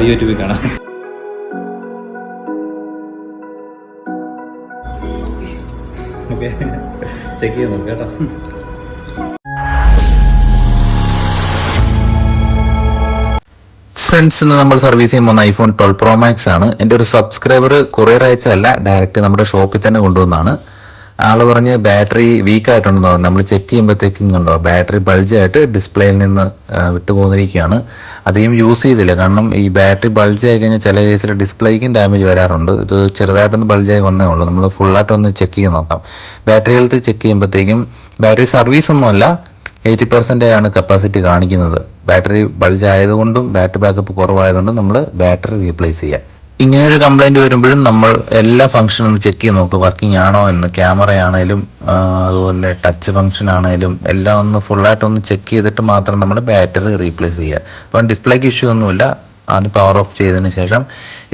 യൂട്യൂബിൽ കാണാം. Okay, check ചെയ്ത് നോക്കാം കേട്ടോ. ഫ്രണ്ട്സ്, ഇന്ന് നമ്മൾ സർവീസ് ചെയ്യുമ്പോൾ ഐഫോൺ 12 Pro Max ആണ്. എൻ്റെ ഒരു സബ്സ്ക്രൈബർ കൊറിയർ അയച്ചതല്ല, ഡയറക്റ്റ് നമ്മുടെ ഷോപ്പിൽ തന്നെ കൊണ്ടുവന്നാണ്. ആള് പറഞ്ഞ് ബാറ്ററി വീക്ക് ആയിട്ടുണ്ടെന്ന് പറഞ്ഞു. നമ്മൾ ചെക്ക് ചെയ്യുമ്പോഴത്തേക്കും കണ്ടോ ബാറ്ററി ബൾജായിട്ട് ഡിസ്പ്ലേയിൽ നിന്ന് വിട്ടുപോന്നിരിക്കുകയാണ്. അധികം യൂസ് ചെയ്തില്ല, കാരണം ഈ ബാറ്ററി ബൾജായി കഴിഞ്ഞാൽ ചില കേസിൽ ഡിസ്പ്ലേക്കും ഡാമേജ് വരാറുണ്ട്. ഇത് ചെറുതായിട്ടൊന്ന് ബൾജായി വന്നേ ഉള്ളൂ. നമ്മൾ ഫുള്ളായിട്ടൊന്ന് ചെക്ക് ചെയ്ത് നോക്കാം. ബാറ്ററി ഹെൽത്ത് ചെക്ക് ചെയ്യുമ്പോഴത്തേക്കും ബാറ്ററി സർവീസ് ഒന്നുമല്ല, 80% ആണ് കപ്പാസിറ്റി കാണിക്കുന്നത്. ബാറ്ററി ബൾജ് ആയതുകൊണ്ടും ബാറ്ററി ബാക്കപ്പ് കുറവായതുകൊണ്ടും നമ്മൾ ബാറ്ററി റീപ്ലേസ് ചെയ്യാം. ഇങ്ങനെയൊരു കംപ്ലൈൻറ്റ് വരുമ്പോഴും നമ്മൾ എല്ലാ ഫംഗ്ഷനും ചെക്ക് ചെയ്ത് നോക്കും, വർക്കിംഗ് ആണോ എന്ന്. ക്യാമറ ആണെങ്കിലും അതുപോലെ ടച്ച് ഫംഗ്ഷൻ ആണെങ്കിലും എല്ലാം ഒന്ന് ഫുള്ളായിട്ടൊന്ന് ചെക്ക് ചെയ്തിട്ട് മാത്രം നമ്മൾ ബാറ്ററി റീപ്ലേസ് ചെയ്യുക. അപ്പം ഡിസ്പ്ലേക്ക് ഇഷ്യൂ ഒന്നുമില്ല. അത് പവർ ഓഫ് ചെയ്തതിന് ശേഷം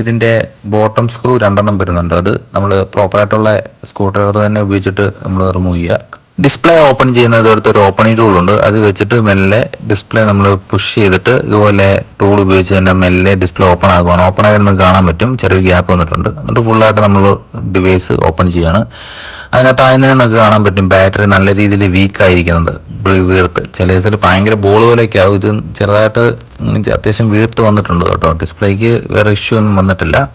ഇതിൻ്റെ ബോട്ടം സ്ക്രൂ 2 വരുന്നുണ്ട്. അത് നമ്മൾ പ്രോപ്പറായിട്ടുള്ള സ്ക്രൂ ഡ്രൈവർ തന്നെ ഉപയോഗിച്ചിട്ട് നമ്മൾ റിമൂവ് ചെയ്യുക. ഡിസ്പ്ലേ ഓപ്പൺ ചെയ്യുന്നത് ഒരു ഓപ്പണിംഗ് ടൂൾ ഉണ്ട്. അത് വെച്ചിട്ട് മെല്ലെ ഡിസ്പ്ലേ നമ്മൾ പുഷ് ചെയ്തിട്ട് ഇതുപോലെ ടൂൾ ഉപയോഗിച്ച് തന്നെ മെല്ലെ ഡിസ്പ്ലേ ഓപ്പൺ ആകുവാണ്. ഓപ്പൺ ആയി നമുക്ക് കാണാൻ പറ്റും, ചെറിയ ഗ്യാപ്പ് വന്നിട്ടുണ്ട്. എന്നിട്ട് ഫുള്ളായിട്ട് നമ്മൾ ഡിവൈസ് ഓപ്പൺ ചെയ്യാണ്. അതിനകത്ത് ആദ്യം തന്നെ നമുക്ക് കാണാൻ പറ്റും ബാറ്ററി നല്ല രീതിയിൽ വീക്ക് ആയിരിക്കുന്നത്, വീർത്ത്. ചില ദിവസത്തിൽ ഭയങ്കര ബോൾ പോലെയൊക്കെ ആവും. ഇത് ചെറുതായിട്ട് അത്യാവശ്യം വീർത്ത് വന്നിട്ടുണ്ട് കേട്ടോ. ഡിസ്പ്ലേക്ക് വേറെ ഇഷ്യൂ ഒന്നും വന്നിട്ടില്ല.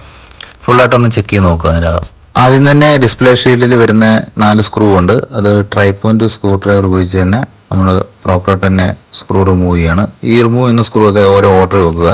ഫുള്ളായിട്ടൊന്ന് ചെക്ക് ചെയ്ത് നോക്കുക. അതിനകത്ത് ആദ്യം തന്നെ ഡിസ്പ്ലേ ഷീൽഡിൽ വരുന്ന 4 സ്ക്രൂ ഉണ്ട്. അത് ട്രൈപോയിന്റ് സ്ക്രൂ ഡ്രൈവർ ഉപയോഗിച്ച് തന്നെ നമ്മൾ പ്രോപ്പറായിട്ട് തന്നെ സ്ക്രൂ റിമൂവ് ചെയ്യാണ്. ഈ റിമൂവ് ചെയ്യുന്ന സ്ക്രൂ ഒക്കെ ഓരോ ഓർഡർ വെക്കുക.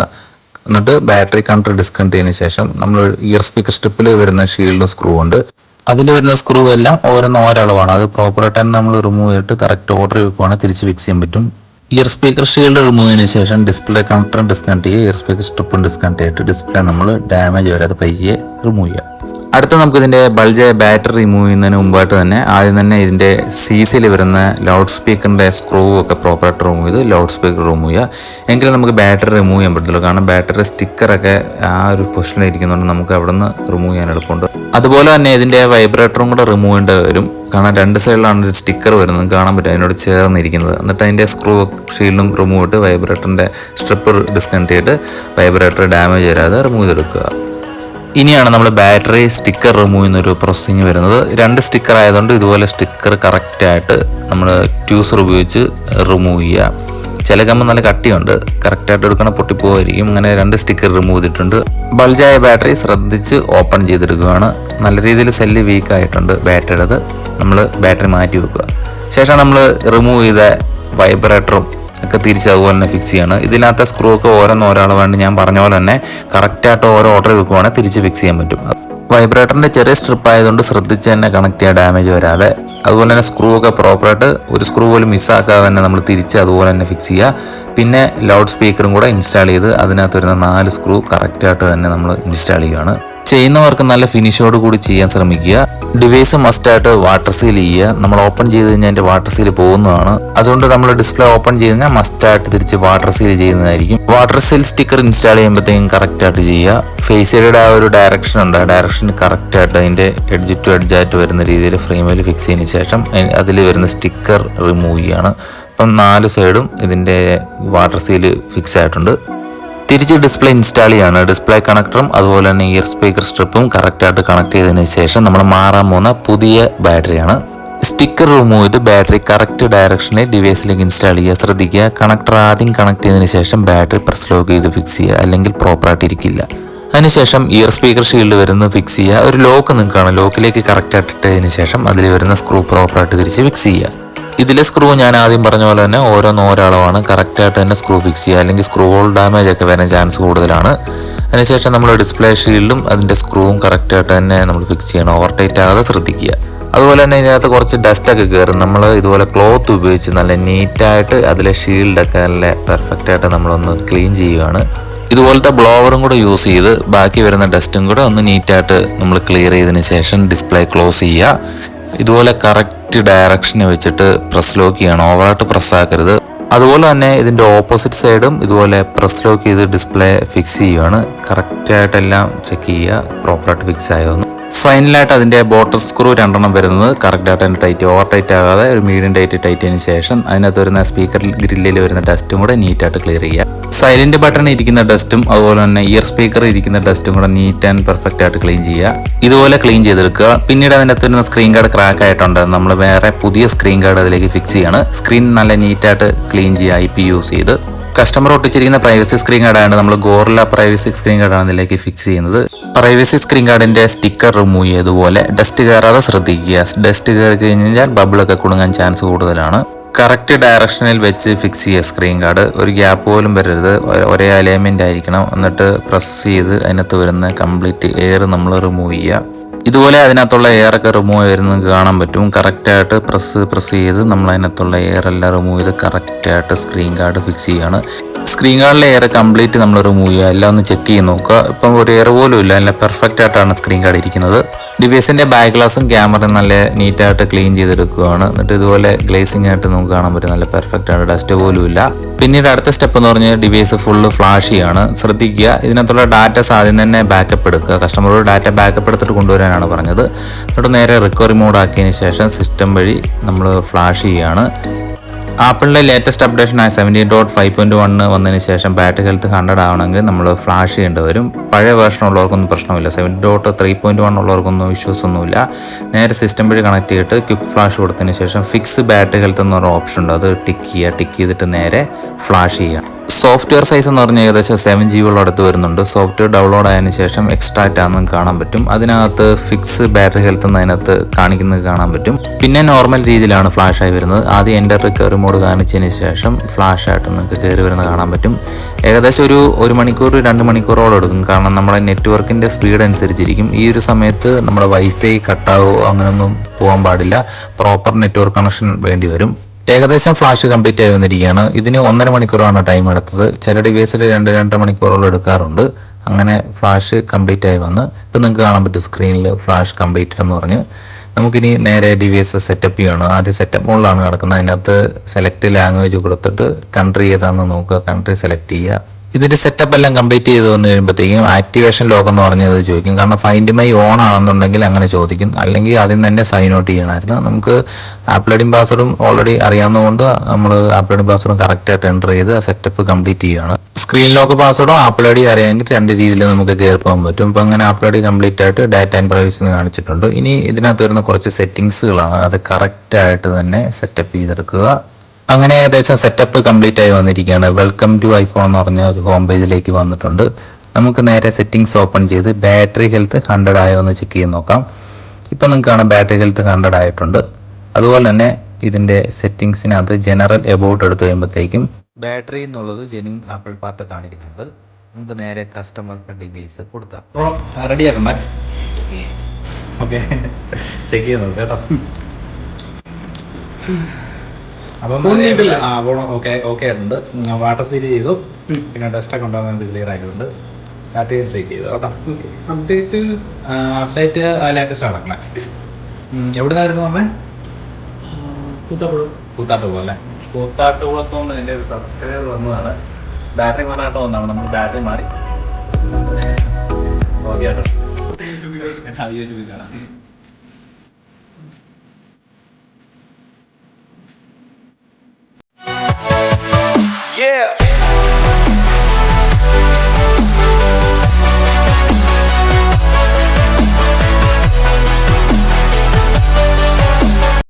എന്നിട്ട് ബാറ്ററി കണക്ടർ ഡിസ്കണക്ട് ചെയ്തതിന് ശേഷം നമ്മൾ ഇയർ സ്പീക്കർ സ്ട്രിപ്പിൽ വരുന്ന ഷീൽഡ് സ്ക്രൂ ഉണ്ട്. അതിൽ വരുന്ന സ്ക്രൂ എല്ലാം ഓരോരളവാണ്. അത് പ്രോപ്പറായിട്ട് തന്നെ നമ്മൾ റിമൂവ് ചെയ്തിട്ട് കറക്റ്റ് ഓർഡർ വെക്കുവാണെങ്കിൽ തിരിച്ച് ഫിക്സ് ചെയ്യാൻ പറ്റും. ഇയർ സ്പീക്കർ ഷീൽഡ് റിമൂവ് ചെയ്തതിന് ശേഷം ഡിസ്പ്ലേ കണക്ടർ ഡിസ്കണക്ട് ചെയ്യുക. ഇയർ സ്പീക്കർ സ്ട്രിപ്പും ഡിസ്കണക്ട് ചെയ്തിട്ട് ഡിസ്പ്ലേ നമ്മൾ ഡാമേജ് വരാതെ പയ്യെ റിമൂവ് ചെയ്യുക. അടുത്ത നമുക്ക് ഇതിൻ്റെ ബൾജായ ബാറ്ററി റിമൂവ് ചെയ്യുന്നതിന് മുമ്പായിട്ട് തന്നെ ആദ്യം തന്നെ ഇതിൻ്റെ സീസിൽ വരുന്ന ലൗഡ് സ്പീക്കറിൻ്റെ സ്ക്രൂ ഒക്കെ പ്രോപ്പറായിട്ട് റിമൂവ് ചെയ്ത് ലൗഡ് സ്പീക്കർ റിമൂവ് ചെയ്യുക. എങ്കിലും നമുക്ക് ബാറ്ററി റിമൂവ് ചെയ്യാൻ പറ്റില്ല, കാരണം ബാറ്ററി സ്റ്റിക്കറൊക്കെ ആ ഒരു പൊസിഷനിൽ ഇരിക്കുന്നതുകൊണ്ട് നമുക്ക് അവിടെ നിന്ന് റിമൂവ് ചെയ്യാൻ എളുപ്പമുണ്ട്. അതുപോലെ തന്നെ ഇതിൻ്റെ വൈബ്രേറ്ററും കൂടെ റിമൂവ് ചെയ്യേണ്ടി വരും, കാരണം 2 സൈഡിലാണ് സ്റ്റിക്കർ വരുന്നത്, കാണാൻ പറ്റും അതിനോട് ചേർന്നിരിക്കുന്നത്. എന്നിട്ട് അതിൻ്റെ സ്ക്രൂ ഷീൽഡും റിമൂവ് ചെയ്തിട്ട് വൈബ്രേറ്ററിൻ്റെ സ്ട്രിപ്പ് ഡിസ്കണക്ട് ചെയ്തിട്ട് വൈബ്രേറ്റർ ഡാമേജ് വരാതെ റിമൂവ് ചെയ്തെടുക്കുക. ഇനിയാണ് നമ്മൾ ബാറ്ററി സ്റ്റിക്കർ റിമൂവ് ചെയ്യുന്നൊരു പ്രോസസ്സിങ് വരുന്നത്. 2 സ്റ്റിക്കർ ആയതുകൊണ്ട് ഇതുപോലെ സ്റ്റിക്കർ കറക്റ്റായിട്ട് നമ്മൾ ട്യൂസർ ഉപയോഗിച്ച് റിമൂവ് ചെയ്യുക. ചില കമ്പ് നല്ല കട്ടിയുണ്ട്, കറക്റ്റായിട്ട് എടുക്കണം, പൊട്ടിപ്പോവായിരിക്കും. അങ്ങനെ 2 സ്റ്റിക്കർ റിമൂവ് ചെയ്തിട്ടുണ്ട്. ബൾജായ ബാറ്ററി ശ്രദ്ധിച്ച് ഓപ്പൺ ചെയ്തെടുക്കുകയാണ്. നല്ല രീതിയിൽ സെല്ല് വീക്ക് ആയിട്ടുണ്ട് ബാറ്ററിയുടേത്. നമ്മൾ ബാറ്ററി മാറ്റി വെക്കുക. ശേഷം നമ്മൾ റിമൂവ് ചെയ്ത വൈബ്രേറ്ററും ഒക്കെ തിരിച്ച് അതുപോലെ തന്നെ ഫിക്സ് ചെയ്യാണ്. ഇതിനകത്തെ സ്ക്രൂ ഒക്കെ ഓരോന്നോരാൾ വേണ്ടി ഞാൻ പറഞ്ഞ പോലെ തന്നെ കറക്റ്റായിട്ട് ഓരോ ഓർഡർ വെക്കുവാണെങ്കിൽ തിരിച്ച് ഫിക്സ് ചെയ്യാൻ പറ്റും. വൈബ്രേറ്ററിൻ്റെ ചെറിയ സ്ട്രിപ്പ് ആയതുകൊണ്ട് ശ്രദ്ധിച്ച് തന്നെ കണക്ട് ചെയ്യുക, ഡാമേജ് വരാതെ. അതുപോലെ തന്നെ സ്ക്രൂ ഒക്കെ പ്രോപ്പറായിട്ട് ഒരു സ്ക്രൂ പോലും മിസ്സാക്കാതെ തന്നെ നമ്മൾ തിരിച്ച് അതുപോലെ തന്നെ ഫിക്സ് ചെയ്യുക. പിന്നെ ലൗഡ് സ്പീക്കറും കൂടെ ഇൻസ്റ്റാൾ ചെയ്ത് അതിനകത്ത് വരുന്ന 4 സ്ക്രൂ കറക്റ്റായിട്ട് തന്നെ നമ്മൾ ഇൻസ്റ്റാൾ ചെയ്യുകയാണ്. ചെയ്യുന്നവർക്ക് നല്ല ഫിനിഷോട് കൂടി ചെയ്യാൻ ശ്രമിക്കുക. ഡിവൈസ് മസ്റ്റായിട്ട് വാട്ടർ സീൽ ചെയ്യുക. നമ്മൾ ഓപ്പൺ ചെയ്ത് കഴിഞ്ഞാൽ അതിൻ്റെ വാട്ടർ സീൽ പോകുന്നതാണ്. അതുകൊണ്ട് നമ്മൾ ഡിസ്പ്ലേ ഓപ്പൺ ചെയ്ത് കഴിഞ്ഞാൽ മസ്റ്റായിട്ട് തിരിച്ച് വാട്ടർ സീൽ ചെയ്യുന്നതായിരിക്കും. വാട്ടർ സീൽ സ്റ്റിക്കർ ഇൻസ്റ്റാൾ ചെയ്യുമ്പോഴത്തേക്കും കറക്റ്റായിട്ട് ചെയ്യുക. ഫേസ് ഐഡിയുടെ ആ ഒരു ഡയറക്ഷൻ ഉണ്ട്, ആ ഡയറക്ഷൻ കറക്റ്റായിട്ട് അതിൻ്റെ എഡ്ജ് ടു എഡ്ജായിട്ട് വരുന്ന രീതിയിൽ ഫ്രെയിമിൽ ഫിക്സ് ചെയ്തതിന് ശേഷം അതിൽ വരുന്ന സ്റ്റിക്കർ റിമൂവ് ചെയ്യുകയാണ്. അപ്പം 4 സൈഡും ഇതിൻ്റെ വാട്ടർ സീൽ ഫിക്സ് ആയിട്ടുണ്ട്. തിരിച്ച് ഡിസ്പ്ലേ ഇൻസ്റ്റാൾ ചെയ്യാണ്. ഡിസ്പ്ലേ കണക്ടറും അതുപോലെ തന്നെ ഇയർ സ്പീക്കർ സ്ട്രിപ്പും കറക്റ്റായിട്ട് കണക്ട് ചെയ്തതിന് ശേഷം നമ്മൾ മാറാൻ പോകുന്ന പുതിയ ബാറ്ററിയാണ്. സ്റ്റിക്കർ റിമൂവ് ചെയ്ത് ബാറ്ററി കറക്റ്റ് ഡയറക്ഷനിൽ ഡിവൈസിലേക്ക് ഇൻസ്റ്റാൾ ചെയ്യുക. ശ്രദ്ധിക്കുക, കണക്ടർ ആദ്യം കണക്ട് ചെയ്തതിന് ശേഷം ബാറ്ററി പ്രസ് ലോക്ക് ചെയ്ത് ഫിക്സ് ചെയ്യുക, അല്ലെങ്കിൽ പ്രോപ്പറായിട്ട് ഇരിക്കില്ല. അതിനുശേഷം ഇയർ സ്പീക്കർ ഷീൽഡ് വരുന്നത് ഫിക്സ് ചെയ്യുക. ഒരു ലോക്ക് നിൽക്കുകയാണ്, ലോക്കിലേക്ക് കറക്റ്റായിട്ട് ഇട്ടതിന് ശേഷം അതിൽ വരുന്ന സ്ക്രൂ പ്രോപ്പറായിട്ട് തിരിച്ച് ഫിക്സ് ചെയ്യുക. ഇതിലെ സ്ക്രൂ ഞാൻ ആദ്യം പറഞ്ഞ പോലെ തന്നെ ഓരോന്നോരളവാണ്, കറക്റ്റായിട്ട് തന്നെ സ്ക്രൂ ഫിക്സ് ചെയ്യുക, അല്ലെങ്കിൽ സ്ക്രൂ ഹോൾ ഡാമേജ് ഒക്കെ വരാൻ ചാൻസ് കൂടുതലാണ്. അതിനുശേഷം നമ്മൾ ഡിസ്പ്ലേ ഷീൽഡും അതിൻ്റെ സ്ക്രൂവും കറക്റ്റായിട്ട് തന്നെ നമ്മൾ ഫിക്സ് ചെയ്യണം, ഓവർ ടൈറ്റ് ആകാതെ ശ്രദ്ധിക്കുക. അതുപോലെ തന്നെ ഇതിനകത്ത് കുറച്ച് ഡസ്റ്റൊക്കെ കയറും. നമ്മൾ ഇതുപോലെ ക്ലോത്ത് ഉപയോഗിച്ച് നല്ല നീറ്റായിട്ട് അതിലെ ഷീൽഡൊക്കെ നല്ല പെർഫെക്റ്റായിട്ട് നമ്മളൊന്ന് ക്ലീൻ ചെയ്യുകയാണ്. ഇതുപോലത്തെ ബ്ലോവറും കൂടെ യൂസ് ചെയ്ത് ബാക്കി വരുന്ന ഡസ്റ്റും കൂടെ ഒന്ന് നീറ്റായിട്ട് നമ്മൾ ക്ലിയർ ചെയ്തതിന് ശേഷം ഡിസ്പ്ലേ ക്ലോസ് ചെയ്യുക. ഇതുപോലെ കറക്റ്റ് ഡയറക്ഷന് വെച്ചിട്ട് പ്രസ് ലോക്ക് ചെയ്യണം, ഓവറായിട്ട് പ്രസ് ആക്കരുത്. അതുപോലെ തന്നെ ഇതിൻ്റെ ഓപ്പോസിറ്റ് സൈഡും ഇതുപോലെ പ്രസ് ലോക്ക് ചെയ്ത് ഡിസ്പ്ലേ ഫിക്സ് ചെയ്യുകയാണ്. കറക്റ്റായിട്ടെല്ലാം ചെക്ക് ചെയ്യുക പ്രോപ്പറായിട്ട് ഫിക്സ് ആയോന്ന്. ഫൈനലായിട്ട് അതിൻ്റെ ബോട്ടർ സ്ക്രൂ 2 വരുന്നത് കറക്റ്റായിട്ട് തന്നെ ടൈറ്റ്, ഓവർ ടൈറ്റ് ആകാതെ ഒരു മീഡിയം ടൈറ്റ് ടൈറ്റിന് ശേഷം അതിനകത്ത് വരുന്ന സ്പീക്കറിൽ ഗ്രില്ലിൽ വരുന്ന ഡസ്റ്റും കൂടെ നീറ്റായിട്ട് ക്ലിയർ ചെയ്യുക. സൈലന്റ് ബട്ടൺ ഇരിക്കുന്ന ഡസ്റ്റും അതുപോലെ തന്നെ ഇയർ സ്പീക്കർ ഇരിക്കുന്ന ഡസ്റ്റും കൂടെ നീറ്റ് ആൻഡ് പെർഫെക്റ്റ് ആയിട്ട് ക്ലീൻ ചെയ്യുക. ഇതുപോലെ ക്ലീൻ ചെയ്തെടുക്കുക. പിന്നീട് അതിനകത്ത് വരുന്ന സ്ക്രീൻ ഗാർഡ് ക്രാക്ക് ആയിട്ടുണ്ട്, നമ്മൾ വേറെ പുതിയ സ്ക്രീൻ ഗാർഡ് അതിലേക്ക് ഫിക്സ് ചെയ്യാണ്. സ്ക്രീൻ നല്ല നീറ്റായിട്ട് ക്ലീൻ ചെയ്യുക IP യൂസ് ചെയ്ത്. കസ്റ്റമർ ഒട്ടിച്ചിരിക്കുന്ന പ്രൈവസി സ്ക്രീൻ ഗാർഡാണ് നമ്മൾ ഗോറില്ല പ്രൈവസി സ്ക്രീൻ ഗാർഡാണ് ഇതിലേക്ക് ഫിക്സ് ചെയ്യുന്നത്. പ്രൈവസി സ്ക്രീൻ ഗാർഡിന്റെ സ്റ്റിക്കർ റിമൂവ് ചെയ്തതുപോലെ ഡസ്റ്റ് കയറാതെ ശ്രദ്ധിക്കുക. ഡസ്റ്റ് കയറി കഴിഞ്ഞാൽ ബബിളൊക്കെ കുടുങ്ങാൻ ചാൻസ് കൂടുതലാണ്. കറക്റ്റ് ഡയറക്ഷനിൽ വെച്ച് ഫിക്സ് ചെയ്യുക സ്ക്രീൻ ഗാർഡ്. ഒരു ഗ്യാപ്പ് പോലും വരരുത്, ഒരേ അലൈൻമെന്റ് ആയിരിക്കണം. എന്നിട്ട് പ്രസ് ചെയ്ത് അതിനകത്ത് വരുന്ന കംപ്ലീറ്റ് എയർ നമ്മൾ റിമൂവ് ചെയ്യുക. ഇതുപോലെ അതിനകത്തുള്ള എയറൊക്കെ റിമൂവ് വരുന്നത് കാണാൻ പറ്റും. കറക്റ്റായിട്ട് പ്രസ് ചെയ്ത് നമ്മൾ അതിനകത്തുള്ള എയർ എല്ലാം റിമൂവ് ചെയ്ത് കറക്റ്റായിട്ട് സ്ക്രീൻ ഗാർഡ് ഫിക്സ് ചെയ്യുകയാണ്. സ്ക്രീൻ ഗാർഡിലെ എയർ കംപ്ലീറ്റ് നമ്മൾ റിമൂവ് ചെയ്യുക. എല്ലാം ഒന്ന് ചെക്ക് ചെയ്ത് നോക്കുക. ഇപ്പം ഒരു എയർ പോലും ഇല്ല, നല്ല പെർഫെക്റ്റ് ആയിട്ടാണ് സ്ക്രീൻ ഗാർഡ് ഇരിക്കുന്നത്. ഡിവൈസിന്റെ ബാക്ക് ഗ്ലാസും ക്യാമറയും നല്ല നീറ്റായിട്ട് ക്ലീൻ ചെയ്തെടുക്കുകയാണ്. എന്നിട്ട് ഇതുപോലെ ഗ്ലേസിംഗ് ആയിട്ട് നമുക്ക് കാണാൻ പറ്റും, നല്ല പെർഫെക്റ്റ് ആണ്, ഡസ്റ്റ് പോലും ഇല്ല. പിന്നീട് അടുത്ത സ്റ്റെപ്പ് എന്ന് പറഞ്ഞാൽ ഡിവൈസ് ഫുള്ള് ഫ്ലാഷിയാണ്. ശ്രദ്ധിക്കുക, ഇതിനകത്തുള്ള ഡാറ്റാസ് ആദ്യം തന്നെ ബാക്കപ്പ് എടുക്കുക. കസ്റ്റമറോട് ഡാറ്റ ബാക്കപ്പ് എടുത്തിട്ട് കൊണ്ടുവരാനാണ് പറഞ്ഞത്. എന്നിട്ട് നേരെ റിക്കവറി മോഡ് ആക്കിയതിന് ശേഷം സിസ്റ്റം വഴി നമ്മൾ ഫ്ലാഷ് ചെയ്യുകയാണ്. ആപ്പിളിൻ്റെ ലേറ്റസ്റ്റ് അപ്ഡേഷനായ 17.5.1 വന്നതിന് ശേഷം ബാറ്ററി ഹെൽത്ത് 100 ആവണമെങ്കിൽ നമ്മൾ ഫ്ലാഷ് ചെയ്യേണ്ടി വരും. പഴയ വേർഷൻ ഉള്ളവർക്കൊന്നും പ്രശ്നമില്ല. 7.3.1 ഉള്ളവർക്കൊന്നും ഇഷ്യൂസ് ഒന്നുമില്ല. നേരെ സിസ്റ്റം വഴി കണക്ട് ചെയ്തിട്ട് ക്വിക്ക് ഫ്ലാഷ് കൊടുത്തതിന് ശേഷം ഫിക്സ് ബാറ്ററി ഹെൽത്ത് എന്ന് പറഞ്ഞ ഓപ്ഷൻ ഉണ്ട്, അത് ടിക്ക് ചെയ്തിട്ട് നേരെ ഫ്ലാഷ് ചെയ്യുക. സോഫ്റ്റ്വെയർ സൈസ് എന്ന് പറഞ്ഞാൽ ഏകദേശം 7 GB അടുത്ത് വരുന്നുണ്ട്. സോഫ്റ്റ്വെയർ ഡൗൺലോഡ് ആയതിനു ശേഷം എക്സ്ട്രാക്റ്റ് ആണെന്നും കാണാൻ പറ്റും. അതിനകത്ത് ഫിക്സ് ബാറ്ററി ഹെൽത്ത് എന്ന് അതിനകത്ത് കാണിക്കുന്നത് കാണാൻ പറ്റും. പിന്നെ നോർമൽ രീതിയിലാണ് ഫ്ലാഷ് ആയി വരുന്നത്. ആദ്യം എൻ്റെ റിക്കവറി മോഡ് കാണിച്ചതിന് ശേഷം ഫ്ലാഷ് ആയിട്ട് നിങ്ങൾക്ക് കയറി വരുന്നത് കാണാൻ പറ്റും. ഏകദേശം ഒരു മണിക്കൂർ 2 മണിക്കൂറോളം എടുക്കും, കാരണം നമ്മുടെ നെറ്റ്വർക്കിൻ്റെ സ്പീഡ് അനുസരിച്ചിരിക്കും. ഈ ഒരു സമയത്ത് നമ്മുടെ വൈഫൈ കട്ടാവോ അങ്ങനെയൊന്നും പോകാൻ പാടില്ല, പ്രോപ്പർ നെറ്റ്വർക്ക് കണക്ഷൻ വേണ്ടി വരും. ഏകദേശം ഫ്ലാഷ് കംപ്ലീറ്റ് ആയി വന്നിരിക്കുകയാണ്. ഇതിന് 1.5 മണിക്കൂറാണ് ടൈം എടുത്തത്. ചില ഡിവൈസിൽ 2-2.5 മണിക്കൂറോളം എടുക്കാറുണ്ട്. അങ്ങനെ ഫ്ലാഷ് കംപ്ലീറ്റ് ആയി വന്ന് ഇപ്പം നിങ്ങൾക്ക് കാണാൻ പറ്റും സ്ക്രീനിൽ ഫ്ലാഷ് കംപ്ലീറ്റഡ് എന്ന് പറഞ്ഞ്. നമുക്കിനി നേരെ ഡിവൈസ് സെറ്റപ്പ് ചെയ്യണം. ആദ്യം സെറ്റപ്പ് മോഡിലാണ് കിടക്കുന്നത്. അതിനകത്ത് സെലക്ട് ലാംഗ്വേജ് കൊടുത്തിട്ട് കൺട്രി ഏതാണെന്ന് നോക്കുക, കൺട്രി സെലക്ട് ചെയ്യുക. ഇതിന്റെ സെറ്റപ്പ് എല്ലാം കംപ്ലീറ്റ് ചെയ്ത് വന്നു കഴിയുമ്പോഴത്തേക്കും ആക്ടിവേഷൻ ലോക്ക് എന്ന് പറഞ്ഞത് ചോദിക്കും. കാരണം ഫൈൻഡ് മൈ ഓൺ ആണെന്നുണ്ടെങ്കിൽ അങ്ങനെ ചോദിക്കും, അല്ലെങ്കിൽ ആദ്യം തന്നെ സൈൻ ഔട്ട് ചെയ്യണമായിരുന്നു. നമുക്ക് ആപ്പിൾ ഐഡിയും പാസ്വേഡും ഓൾറെഡി അറിയാവുന്നതുകൊണ്ട് നമ്മൾ ആപ്പിൾ ഐഡിയും പാസ്വേഡും കറക്റ്റായിട്ട് എൻ്റർ ചെയ്ത് ആ സെറ്റപ്പ് കംപ്ലീറ്റ് ചെയ്യുകയാണ്. സ്ക്രീൻ ലോക്ക് പാസ്വേഡും ആപ്പിൾ ഐഡി അറിയാമെങ്കിൽ 2 രീതിയിൽ നമുക്ക് കയറി പോകാൻ പറ്റും. ഇപ്പം അങ്ങനെ ആപ്പിൾ ഐഡി കംപ്ലീറ്റ് ആയിട്ട് ഡാറ്റ ആൻഡ് പ്രൈവസി എന്ന് കാണിച്ചിട്ടുണ്ട്. ഇനി ഇതിനകത്ത് വരുന്ന കുറച്ച് സെറ്റിങ്സുകളാണ്, അത് കറക്റ്റായിട്ട് തന്നെ സെറ്റപ്പ് ചെയ്തെടുക്കുക. അങ്ങനെ ഏകദേശം സെറ്റപ്പ് കംപ്ലീറ്റ് ആയി വന്നിരിക്കുകയാണ്. വെൽക്കം ടു ഐഫോൺ എന്ന് പറഞ്ഞ ഹോം പേജിലേക്ക് വന്നിട്ടുണ്ട്. നമുക്ക് നേരെ സെറ്റിങ്സ് ഓപ്പൺ ചെയ്ത് ബാറ്ററി ഹെൽത്ത് 100 ആയോ എന്ന് ചെക്ക് ചെയ്ത് നോക്കാം. ഇപ്പം നിങ്ങൾക്ക് കാണാം ബാറ്ററി ഹെൽത്ത് 100 ആയിട്ടുണ്ട്. അതുപോലെ തന്നെ ഇതിൻ്റെ സെറ്റിങ്സിനകത്ത് ജനറൽ എബൌട്ട് എടുത്തു കഴിയുമ്പോഴത്തേക്കും ബാറ്ററി എന്നുള്ളത് ജെന്യൂൻ ആപ്പിൾ പാർട്ട് കാണിക്കുന്നുണ്ട്. നമുക്ക് നേരെ കസ്റ്റമർ ഡിവൈസ് കൊടുക്കാം. റെഡി ആക്കണ്ടേ? ഓക്കെ, ചെക്ക് ചെയ്ത് നോക്കാം കേട്ടോ. അപ്പം ഓക്കെ ആയിട്ടുണ്ട്. വാട്ടർ സീൽ ചെയ്തു, പിന്നെ ഡസ്റ്റൊക്കെ ഉണ്ടാകുന്നത് ക്ലിയർ ആയിട്ടുണ്ട്. ഡാറ്റ ട്രേക്ക് ചെയ്തു കേട്ടോ. അപ്ഡേറ്റ് ലേറ്റസ്റ്റ് നടക്കണേ. എവിടെ നിന്നായിരുന്നു പറഞ്ഞേ? കൂത്താട്ടുകുളം അല്ലേ? കൂത്താട്ടുകുളത്തോണ്ട് എൻ്റെ ഒരു സബ്സ്ക്രൈബർ വന്നതാണ്. ബാറ്ററി മാറാട്ടോ വന്നതാണ്, നമ്മൾ ബാറ്ററി മാറി. ഓക്കെ കേട്ടോ. യൂട്യൂബിൽ കാണാം.